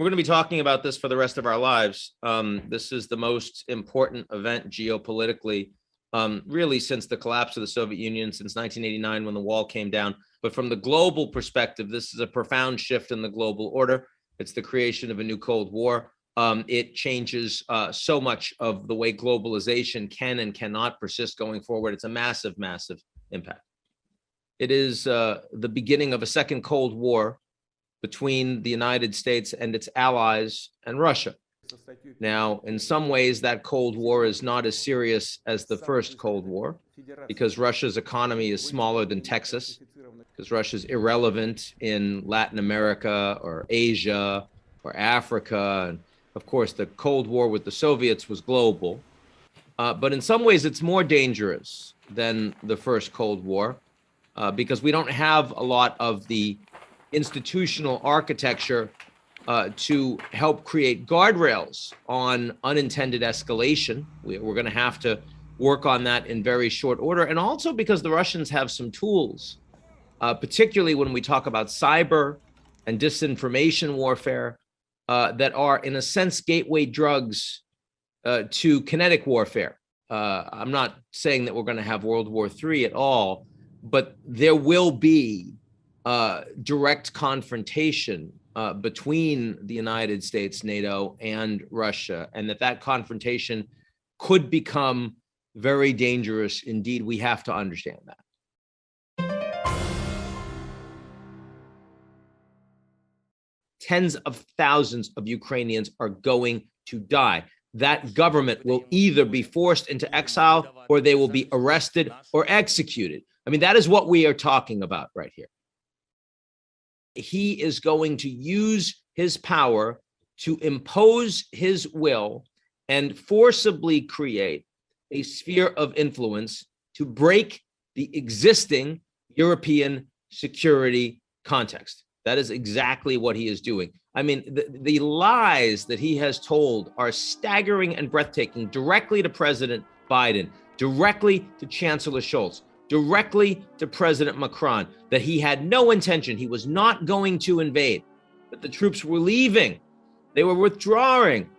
We're going to be talking about this for the rest of our lives. This is the most important event geopolitically, really since the collapse of the Soviet Union, since 1989 when the wall came down. But from the global perspective, this is a profound shift in the global order. It's the creation of a new Cold War. It changes so much of the way globalization can and cannot persist going forward. It's a massive, massive impact. It is the beginning of a second Cold War between the United States and its allies and Russia. Now, in some ways, that Cold War is not as serious as the first Cold War because Russia's economy is smaller than Texas, because Russia's irrelevant in Latin America or Asia or Africa. And of course, the Cold War with the Soviets was global. But in some ways, it's more dangerous than the first Cold War because we don't have a lot of the institutional architecture to help create guardrails on unintended escalation. We're going to have to work on that in very short order. And also because the Russians have some tools, particularly when we talk about cyber and disinformation warfare, that are, in a sense, gateway drugs to kinetic warfare. I'm not saying that we're going to have World War III at all, but there will be direct confrontation between the United States, NATO, and Russia, and that confrontation could become very dangerous indeed. We have to understand that. Tens of thousands of Ukrainians are going to die. That government will either be forced into exile or they will be arrested or executed. I mean, that is what we are talking about right here. He is going to use his power to impose his will and forcibly create a sphere of influence to break the existing European security context. That is exactly what he is doing. I mean, the lies that he has told are staggering and breathtaking, directly to President Biden, directly to Chancellor Scholz, directly to President Macron, that he had no intention, he was not going to invade, that the troops were leaving, they were withdrawing.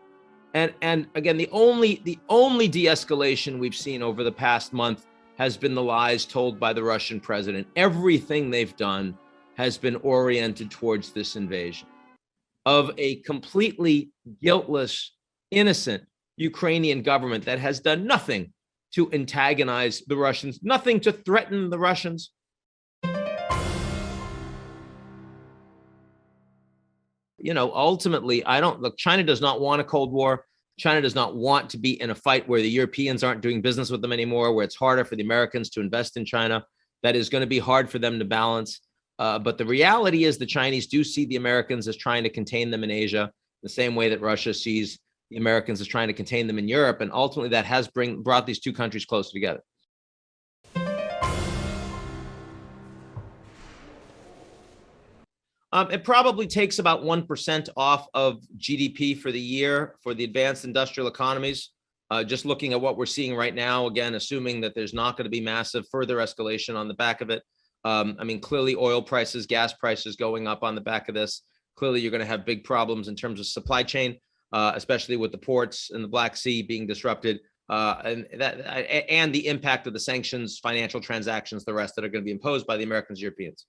And again, the only de-escalation we've seen over the past month has been the lies told by the Russian president. Everything they've done has been oriented towards this invasion of a completely guiltless, innocent Ukrainian government that has done nothing to antagonize the Russians, nothing to threaten the Russians. You know, ultimately, China does not want a Cold War. China does not want to be in a fight where the Europeans aren't doing business with them anymore, where it's harder for the Americans to invest in China. That is going to be hard for them to balance. But the reality is the Chinese do see the Americans as trying to contain them in Asia, the same way that Russia sees the Americans as trying to contain them in Europe. And ultimately, that has brought these two countries closer together. It probably takes about 1% off of GDP for the year for the advanced industrial economies. Just looking at what we're seeing right now, again, assuming that there's not going to be massive further escalation on the back of it. I mean, clearly oil prices, gas prices going up on the back of this. Clearly, you're going to have big problems in terms of supply chain, especially with the ports in the Black Sea being disrupted, and the impact of the sanctions, financial transactions, the rest that are going to be imposed by the Americans and Europeans.